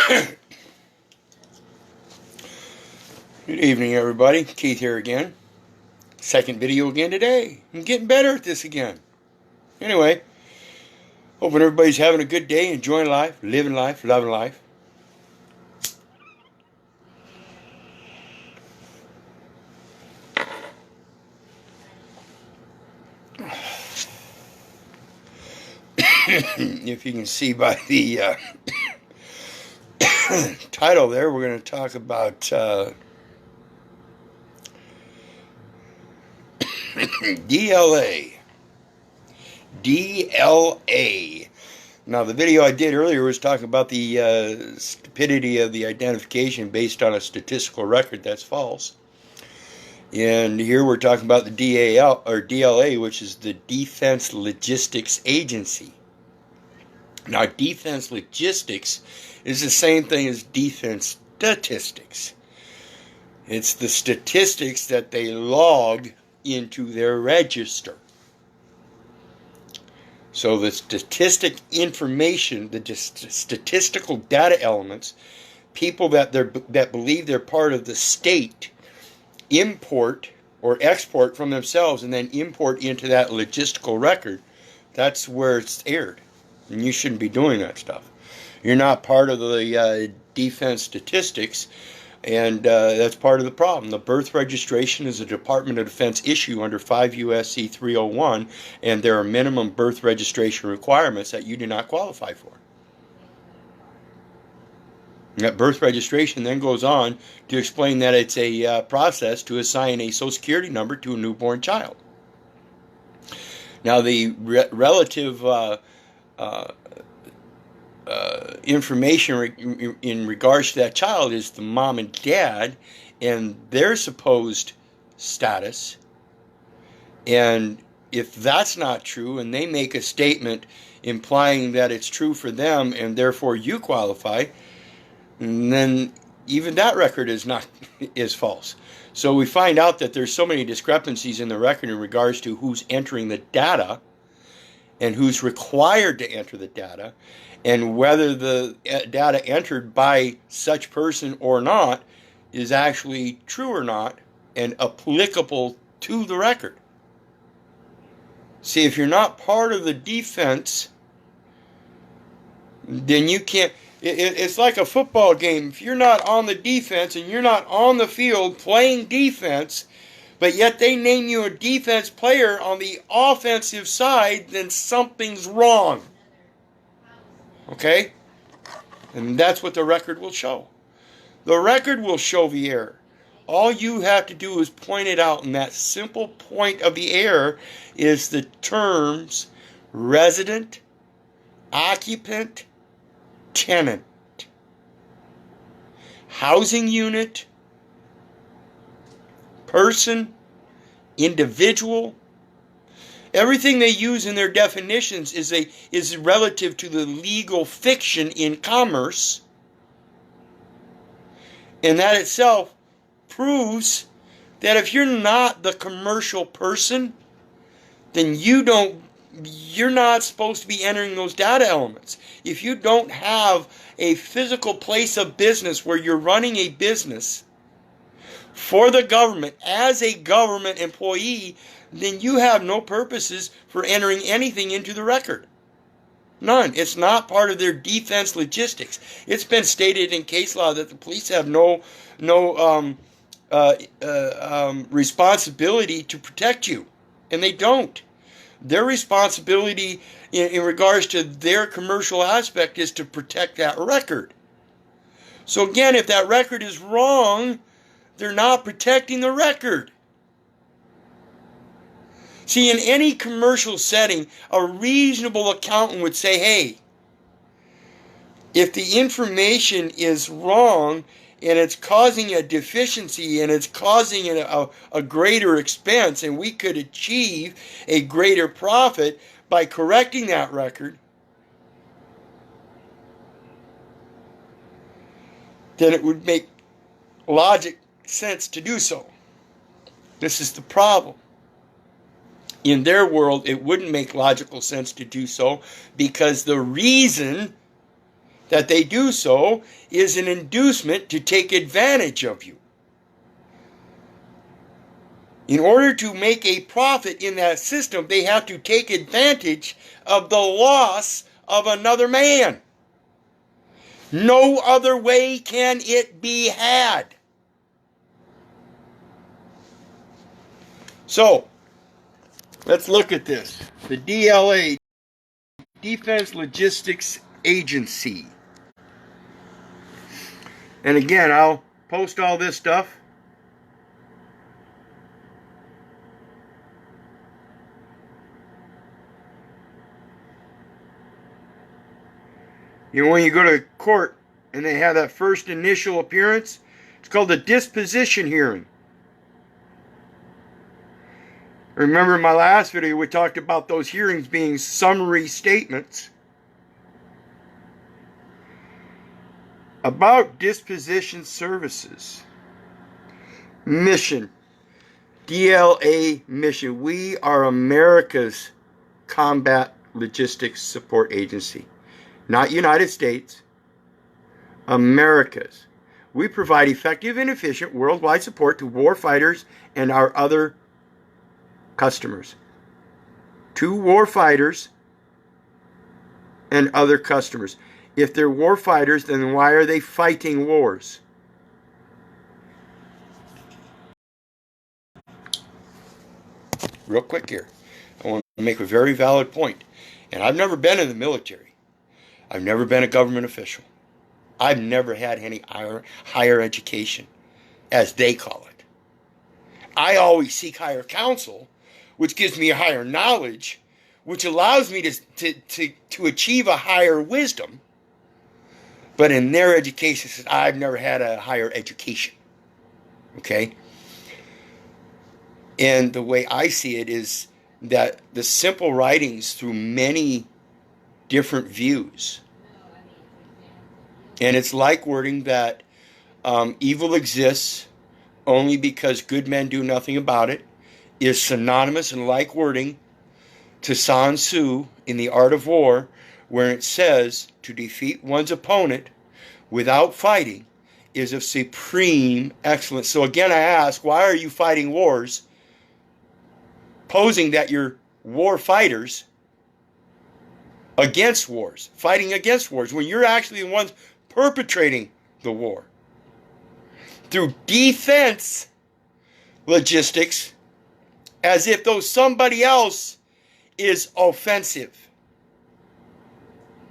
Good evening, everybody. Keith here again. Second video again today. I'm getting better at this again. Anyway, hoping everybody's having a good day, enjoying life, living life, loving life. If you can see by the title there, we're going to talk about DLA. DLA. Now, the video I did earlier was talking about the stupidity of the identification based on a statistical record that's false. And here we're talking about the DLA, which is the Defense Logistics Agency. Now, defense logistics is the same thing as defense statistics. It's the statistics that they log into their register. So the statistic information, the statistical data elements, people that believe they're part of the state import or export from themselves and then import into that logistical record, that's where it's aired. And you shouldn't be doing that stuff. You're not part of the defense statistics, and that's part of the problem. The birth registration is a Department of Defense issue under 5 U.S.C. 301, and there are minimum birth registration requirements that you do not qualify for. And that birth registration then goes on to explain that it's a process to assign a Social Security number to a newborn child. Now, the relative information in regards to that child is the mom and dad and their supposed status. And if that's not true and they make a statement implying that it's true for them and therefore you qualify, then even that record is false. So we find out that there's so many discrepancies in the record in regards to who's entering the data and who's required to enter the data, and whether the data entered by such person or not is actually true or not and applicable to the record. See, if you're not part of the defense, then you can't. It's like a football game. If you're not on the defense and you're not on the field playing defense, but yet they name you a defense player on the offensive side, then something's wrong. Okay? And that's what the record will show. The record will show the error. All you have to do is point it out, and that simple point of the error is the terms resident, occupant, tenant, housing unit, person, individual. Everything they use in their definitions is relative to the legal fiction in commerce, and that itself proves that if you're not the commercial person, then you're not supposed to be entering those data elements. If you don't have a physical place of business where you're running a business for the government as a government employee, then you have no purposes for entering anything into the record. None. It's not part of their defense logistics. It's been stated in case law that the police have no responsibility to protect you, and they don't. Their responsibility in regards to their commercial aspect is to protect that record. So again, if that record is wrong, they're not protecting the record. See, in any commercial setting, a reasonable accountant would say, hey, if the information is wrong and it's causing a deficiency and it's causing a greater expense, and we could achieve a greater profit by correcting that record, then it would make logic sense to do so. This is the problem. In their world, it wouldn't make logical sense to do so because the reason that they do so is an inducement to take advantage of you. In order to make a profit in that system, they have to take advantage of the loss of another man. No other way can it be had. So, let's look at this. The DLA, Defense Logistics Agency. And again, I'll post all this stuff. You know, when you go to court and they have that first initial appearance, it's called a disposition hearing. Remember in my last video, we talked about those hearings being summary statements. About disposition services. Mission. DLA mission. We are America's Combat Logistics Support Agency. Not United States. America's. We provide effective and efficient worldwide support to war fighters and our other customers. To war fighters and other customers. If they're war fighters, then why are they fighting wars? Real quick here. I want to make a very valid point. And I've never been in the military. I've never been a government official. I've never had any higher education, as they call it. I always seek higher counsel, which gives me a higher knowledge, which allows me to achieve a higher wisdom. But in their education, I've never had a higher education. Okay? And the way I see it is that the simple writings through many different views. And it's like wording that evil exists only because good men do nothing about it is synonymous and like wording to Sun Tzu in The Art of War, where it says to defeat one's opponent without fighting is of supreme excellence. So again, I ask, why are you fighting wars, posing that you're war fighters against wars, fighting against wars, when you're actually the ones perpetrating the war? Through defense logistics, as if though somebody else is offensive.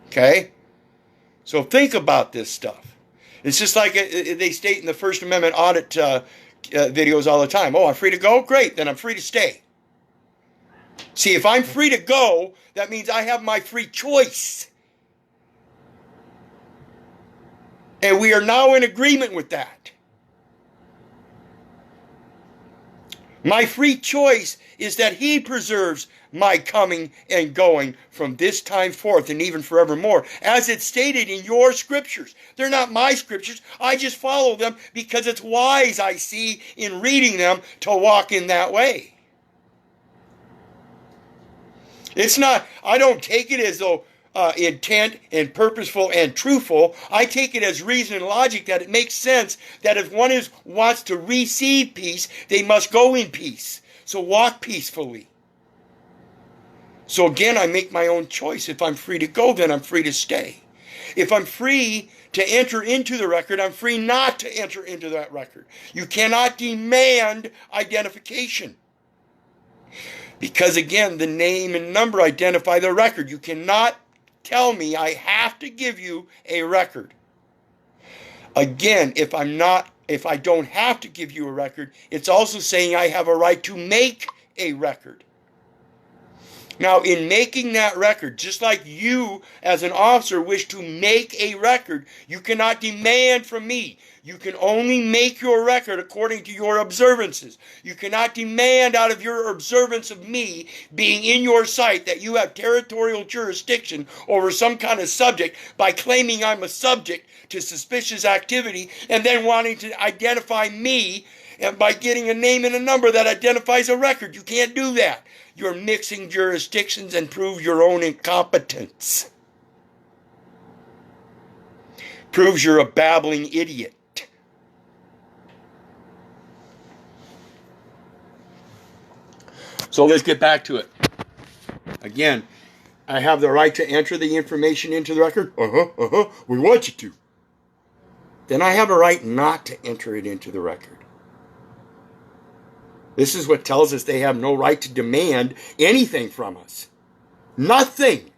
Okay? So think about this stuff. It's just like they state in the First Amendment audit videos all the time. Oh, I'm free to go? Great, then I'm free to stay. See, if I'm free to go, that means I have my free choice. And we are now in agreement with that. My free choice is that He preserves my coming and going from this time forth and even forevermore, as it's stated in your scriptures. They're not my scriptures. I just follow them because it's wise, I see, in reading them to walk in that way. It's not, I don't take it as though intent and purposeful and truthful. I take it as reason and logic, that it makes sense that if one wants to receive peace, they must go in peace. So walk peacefully. So again, I make my own choice. If I'm free to go, then I'm free to stay. If I'm free to enter into the record, I'm free not to enter into that record. You cannot demand identification. Because again, the name and number identify the record. You cannot tell me I have to give you a record. Again, if I don't have to give you a record, it's also saying I have a right to make a record. Now, in making that record, just like you as an officer wish to make a record, you cannot demand from me. You can only make your record according to your observances. You cannot demand out of your observance of me being in your sight that you have territorial jurisdiction over some kind of subject by claiming I'm a subject to suspicious activity and then wanting to identify me and by getting a name and a number that identifies a record. You can't do that. You're mixing jurisdictions and prove your own incompetence. Proves you're a babbling idiot. So let's get back to it. Again, I have the right to enter the information into the record. We want you to. Then I have a right not to enter it into the record. This is what tells us they have no right to demand anything from us. Nothing.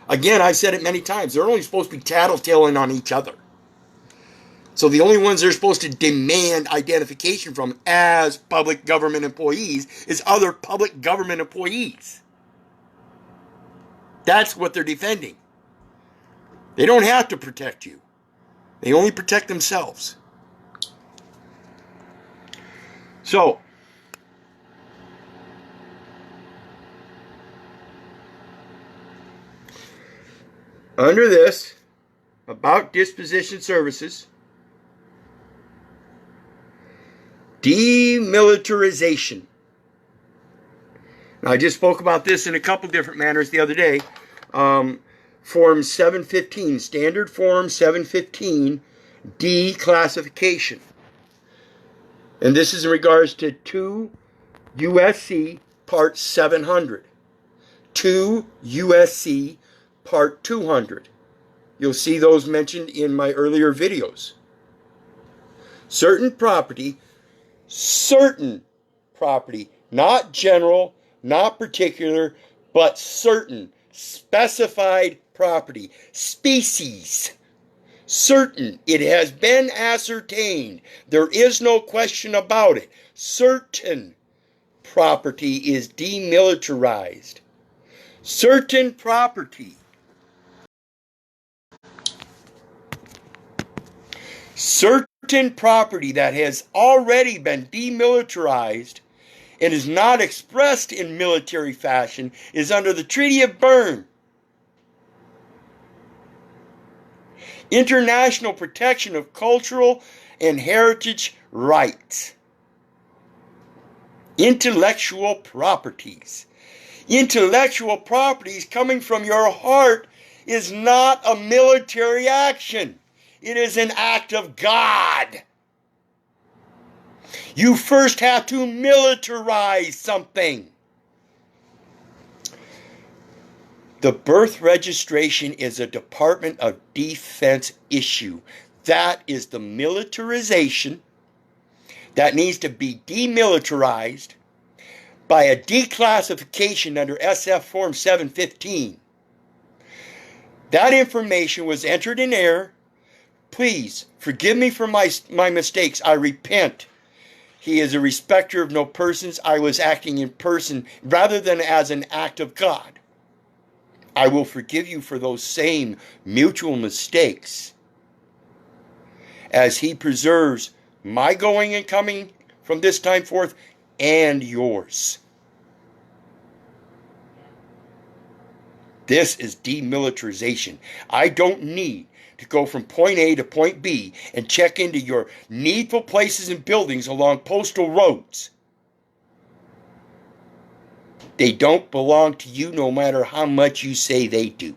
Again, I've said it many times. They're only supposed to be tattletaling on each other. So the only ones they're supposed to demand identification from as public government employees is other public government employees. That's what they're defending. They don't have to protect you. They only protect themselves. So, under this, about disposition services, demilitarization. Now, I just spoke about this in a couple different manners the other day. Form 715, Standard Form 715, declassification. And this is in regards to 2 USC Part 700, 2 USC Part 200. You'll see those mentioned in my earlier videos. Certain property, not general, not particular, but certain, specified property, species. Certain, it has been ascertained, there is no question about it, certain property is demilitarized. Certain property. Certain property that has already been demilitarized and is not expressed in military fashion is under the Treaty of Berne. International protection of cultural and heritage rights. Intellectual properties. Intellectual properties coming from your heart is not a military action. It is an act of God. You first have to militarize something. The birth registration is a Department of Defense issue. That is the militarization that needs to be demilitarized by a declassification under SF Form 715. That information was entered in error. Please forgive me for my mistakes. I repent. He is a respecter of no persons. I was acting in person rather than as an act of God. I will forgive you for those same mutual mistakes as he preserves my going and coming from this time forth and yours. This is demilitarization. I don't need to go from point A to point B and check into your needful places and buildings along postal roads. They don't belong to you no matter how much you say they do.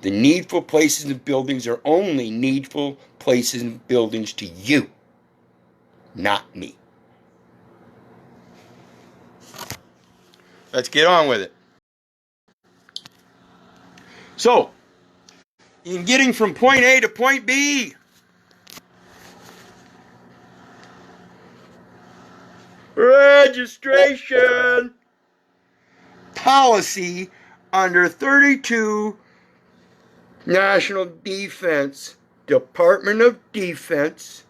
The needful places and buildings are only needful places and buildings to you, not me. Let's get on with it. So, in getting from point A to point B, registration policy under 32 National Defense, Department of Defense,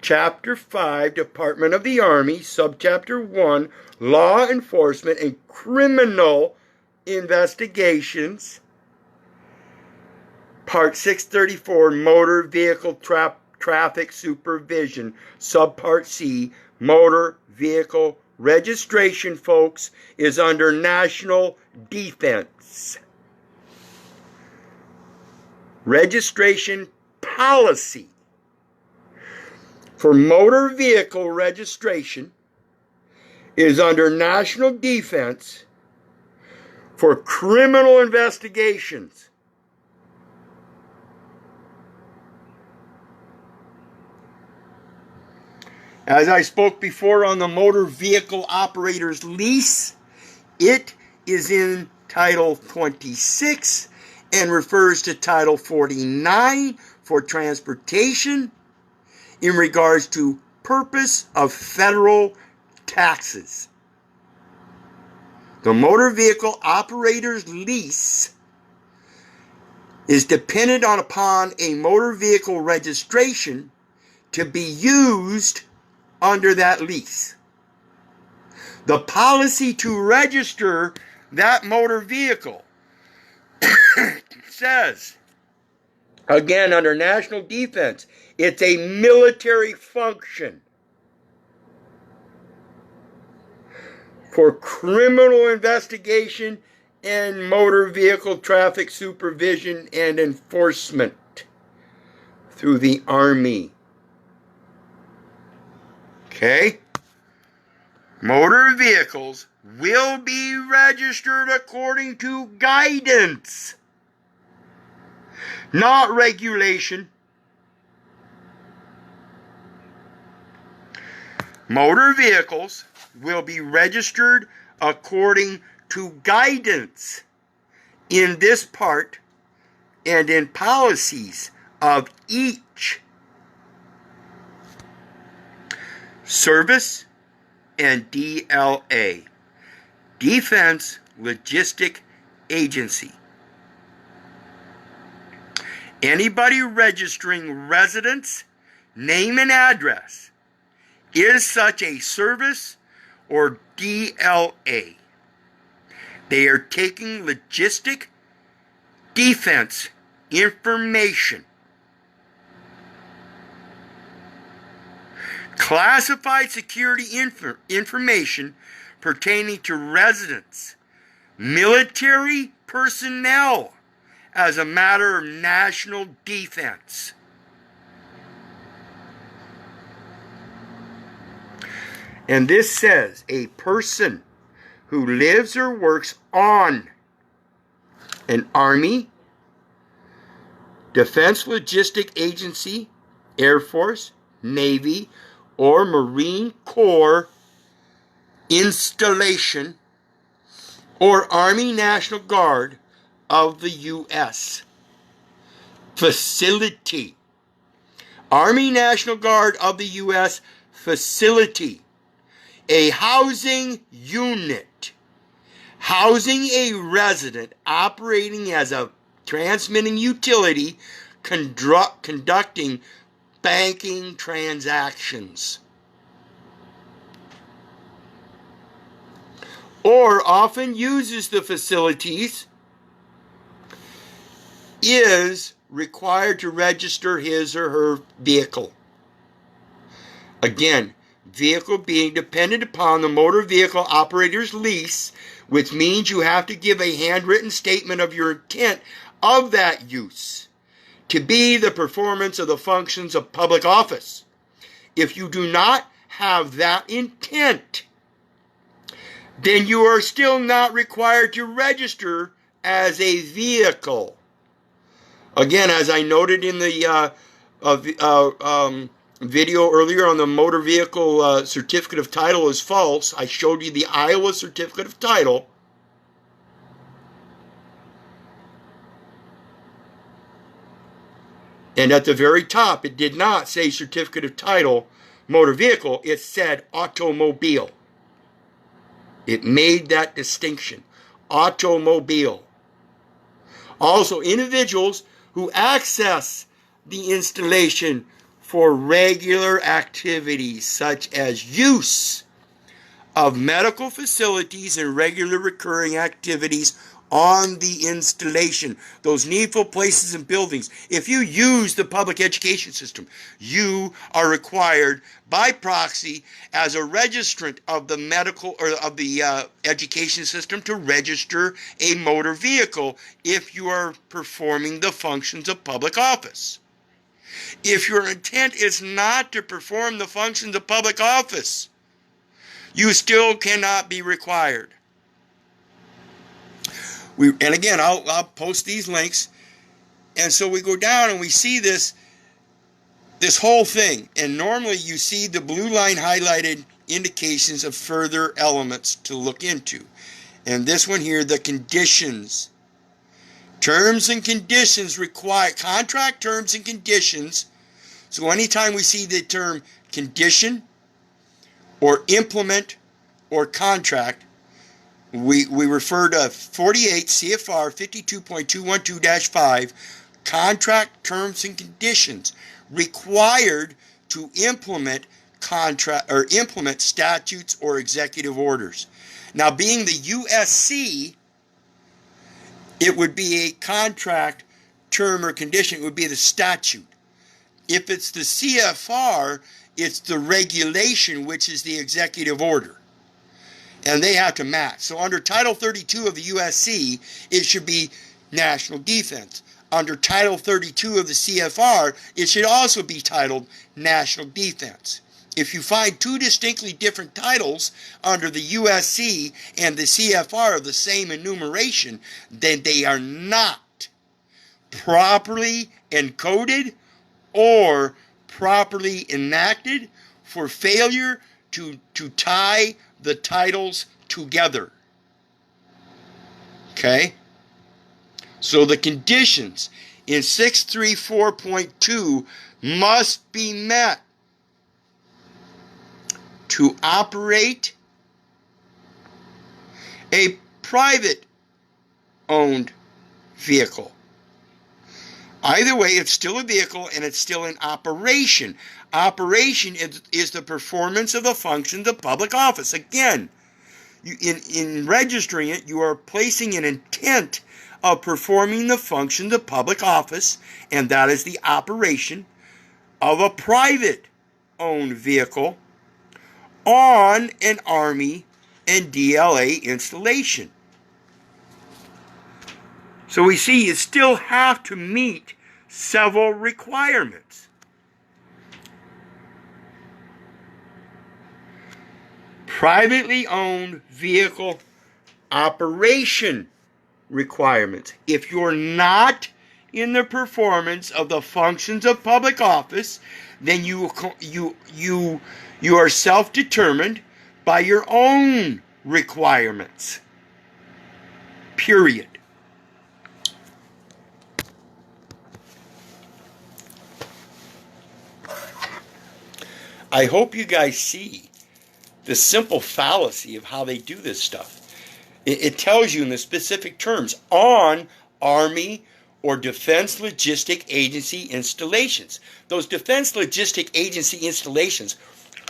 Chapter 5, Department of the Army, Subchapter 1, Law Enforcement and Criminal Investigations, Part 634, Motor Vehicle Traffic Supervision, Subpart C, Motor Vehicle Registration, folks, is under National Defense. Registration policy for motor vehicle registration is under National Defense, for criminal investigations. As I spoke before on the motor vehicle operator's lease, it is in Title 26 and refers to Title 49 for transportation in regards to purpose of federal taxes. The motor vehicle operator's lease is dependent upon a motor vehicle registration to be used under that lease. The policy to register that motor vehicle says, again, under national defense, it's a military function for criminal investigation and motor vehicle traffic supervision and enforcement through the Army. Okay? Motor vehicles will be registered according to guidance, not regulation. Motor vehicles will be registered according to guidance in this part and in policies of each service and DLA, Defense Logistic Agency. Anybody registering residence, name and address is such a service or DLA. They are taking logistic defense information, classified security information pertaining to residents, military personnel as a matter of national defense. And this says a person who lives or works on an Army, Defense Logistic Agency, Air Force, Navy, or Marine Corps installation or Army National Guard of the U.S. facility. Army National Guard of the U.S. facility. A housing unit. Housing a resident operating as a transmitting utility conducting banking transactions. Or often uses the facilities, is required to register his or her vehicle. Again, vehicle being dependent upon the motor vehicle operator's lease, which means you have to give a handwritten statement of your intent of that use to be the performance of the functions of public office. If you do not have that intent, then you are still not required to register as a vehicle. Again, as I noted in the video earlier on the motor vehicle certificate of title is false, I showed you the Iowa certificate of title. And at the very top, it did not say certificate of title motor vehicle, it said automobile. It made that distinction. Automobile. Also, individuals who access the installation for regular activities such as use of medical facilities and regular recurring activities on the installation, those needful places and buildings. If you use the public education system, you are required by proxy as a registrant of the medical or of the education system to register a motor vehicle if you are performing the functions of public office. If your intent is not to perform the functions of public office, you still cannot be required. And again, I'll post these links. And so we go down and we see this whole thing. And normally you see the blue line highlighted indications of further elements to look into. And this one here, the conditions. Terms and conditions require, contract terms and conditions. So anytime we see the term condition or implement or contract, we refer to 48 CFR 52.212-5, contract terms and conditions required to implement contract or implement statutes or executive orders. Now, being the USC, it would be a contract term or condition. It would be the statute. If it's the CFR, it's the regulation, which is the executive order. And they have to match. So under Title 32 of the USC, it should be national defense. Under Title 32 of the CFR, it should also be titled national defense. If you find two distinctly different titles under the USC and the CFR of the same enumeration, then they are not properly encoded or properly enacted for failure to tie the titles together. Okay? So the conditions in 634.2 must be met to operate a private owned vehicle. Either way, it's still a vehicle and it's still in operation. Operation is the performance of the functions of public office. Again, in registering it, you are placing an intent of performing the functions of public office, and that is the operation of a private owned vehicle on an Army and DLA installation. So we see you still have to meet several requirements. Privately owned vehicle operation requirements. If you're not in the performance of the functions of public office, then you are self-determined by your own requirements. Period. I hope you guys see the simple fallacy of how they do this stuff. It tells you in the specific terms on Army or Defense Logistic Agency installations. Those Defense Logistic Agency installations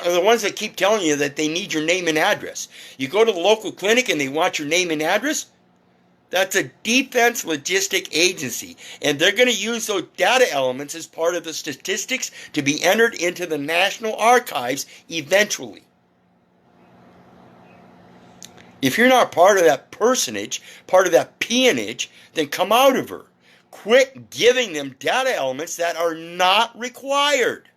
are the ones that keep telling you that they need your name and address. You go to the local clinic and they want your name and address. That's a Defense Logistic Agency, and they're going to use those data elements as part of the statistics to be entered into the National Archives eventually. If you're not part of that personage, part of that peonage, then come out of her. Quit giving them data elements that are not required.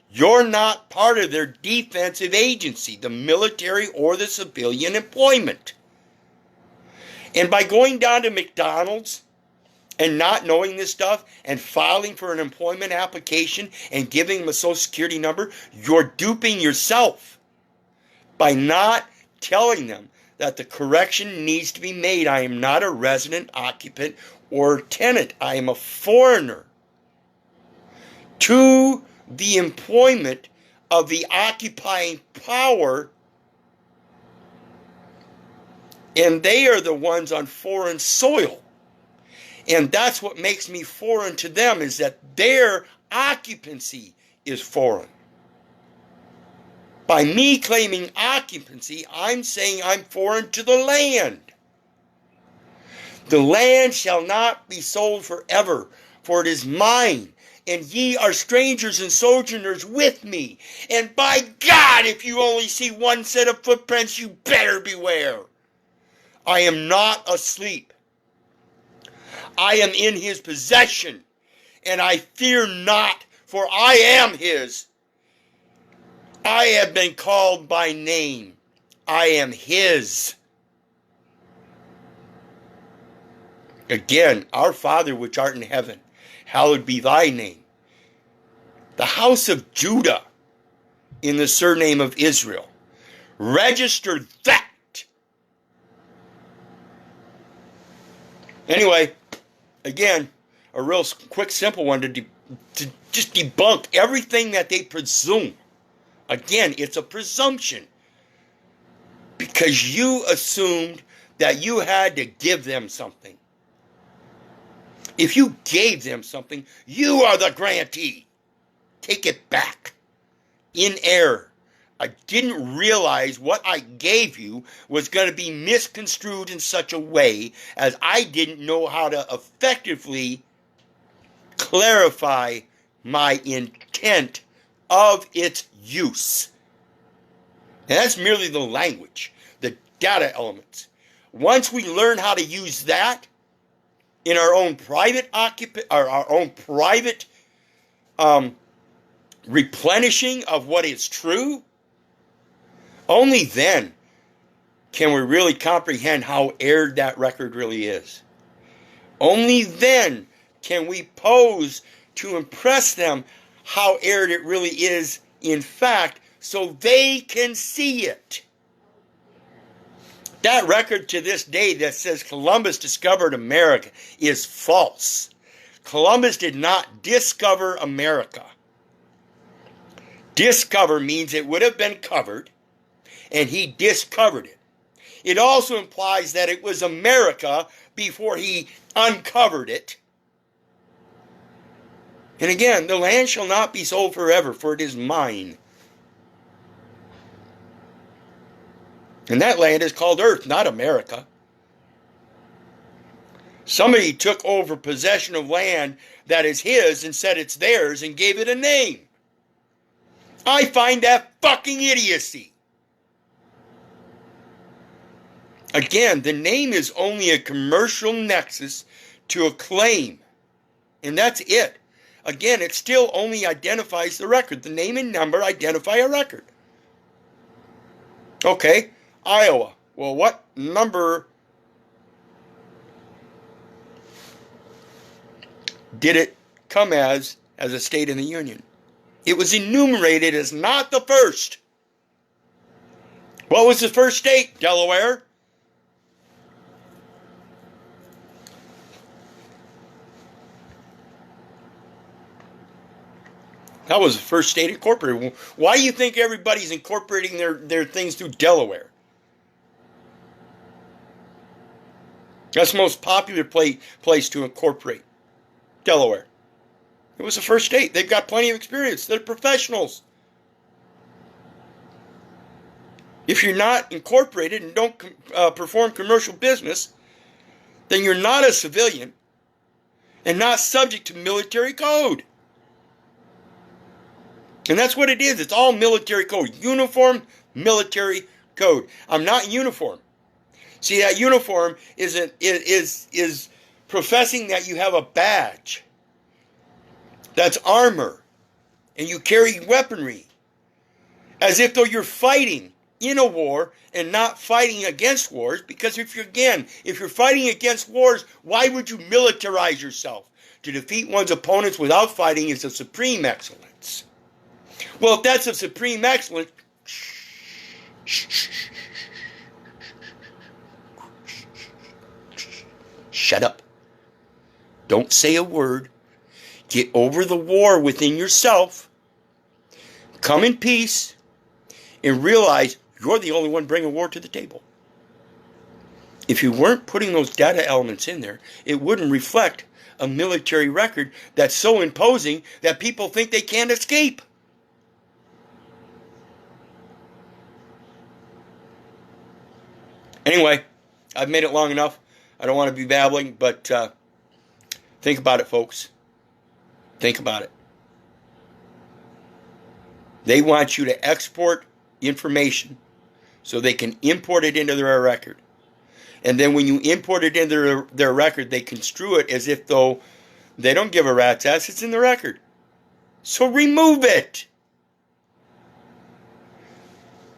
You're not part of their defensive agency, the military or the civilian employment. And by going down to McDonald's and not knowing this stuff and filing for an employment application and giving them a social security number, you're duping yourself by not telling them that the correction needs to be made. I am not a resident, occupant, or tenant. I am a foreigner to the employment of the occupying power, and they are the ones on foreign soil. And that's what makes me foreign to them, is that their occupancy is foreign. By me claiming occupancy, I'm saying I'm foreign to the land. The land shall not be sold forever, for it is mine, and ye are strangers and sojourners with me. And by God, if you only see one set of footprints, you better beware. I am not asleep. I am in his possession, and I fear not, for I am his. I have been called by name. I am his. Again, our Father which art in heaven, hallowed be thy name. The house of Judah in the surname of Israel. Register that. Anyway, again, a real quick, simple one to just debunk everything that they presume. Again, it's a presumption. Because you assumed that you had to give them something. If you gave them something, you are the grantee. Take it back. In error. I didn't realize what I gave you was going to be misconstrued in such a way as I didn't know how to effectively clarify my intent of its use. And that's merely the language, the data elements. Once we learn how to use that in our own private replenishing of what is true, only then can we really comprehend how aired that record really is. Only then can we pose to impress them how aired it really is, in fact, so they can see it. That record to this day that says Columbus discovered America is false. Columbus did not discover America. Discover means it would have been covered, and he discovered it. It also implies that it was America before he uncovered it. And again, the land shall not be sold forever, for it is mine. And that land is called Earth, not America. Somebody took over possession of land that is his and said it's theirs and gave it a name. I find that fucking idiocy. Again, the name is only a commercial nexus to a claim. And that's it. Again, it still only identifies the record. The name and number identify a record. Okay, Iowa. Well, what number did it come as a state in the Union? It was enumerated as not the first. What was the first state? Delaware. That was the first state incorporated. Why do you think everybody's incorporating their things through Delaware? That's the most popular place to incorporate. Delaware. It was the first state. They've got plenty of experience. They're professionals. If you're not incorporated and don't perform commercial business, then you're not a civilian and not subject to military code. And that's what it is. It's all military code. Uniform military code. I'm not in uniform. See, that uniform is professing that you have a badge. That's armor. And you carry weaponry. As if though you're fighting in a war and not fighting against wars. Because if you're fighting against wars, why would you militarize yourself? To defeat one's opponents without fighting is a supreme excellence. Well, if that's a supreme excellence, shut up. Don't say a word. Get over the war within yourself. Come in peace and realize you're the only one bringing war to the table. If you weren't putting those data elements in there, it wouldn't reflect a military record that's so imposing that people think they can't escape. Anyway, I've made it long enough. I don't want to be babbling, but think about it, folks. Think about it. They want you to export information so they can import it into their record. And then when you import it into their record, they construe it as if though they don't give a rat's ass. It's in the record. So remove it.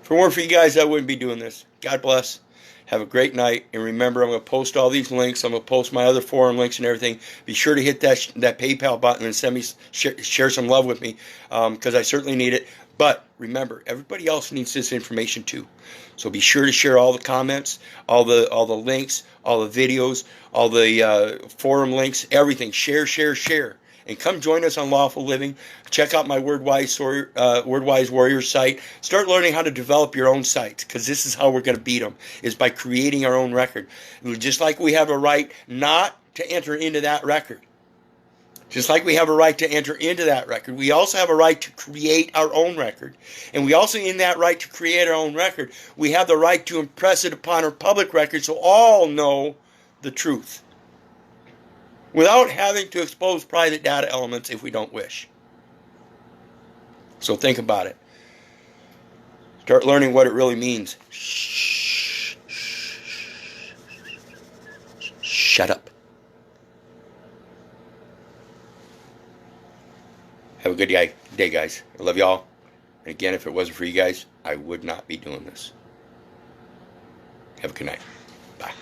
If it weren't for you guys, I wouldn't be doing this. God bless. Have a great night. And remember, I'm going to post all these links. I'm going to post my other forum links and everything. Be sure to hit that PayPal button and send me share some love with me, because I certainly need it. But remember, everybody else needs this information too. So be sure to share all the comments, all the links, all the videos, all the forum links, everything. Share, share, share. And come join us on Lawful Living. Check out my WordWise Warrior site. Start learning how to develop your own sites, because this is how we're going to beat them, is by creating our own record. Just like we have a right not to enter into that record. Just like we have a right to enter into that record, we also have a right to create our own record. And we also, in that right to create our own record, we have the right to impress it upon our public record so all know the truth, without having to expose private data elements if we don't wish. So think about it. Start learning what it really means. Shut up. Have a good day, guys. I love y'all. And again, if it wasn't for you guys, I would not be doing this. Have a good night. Bye.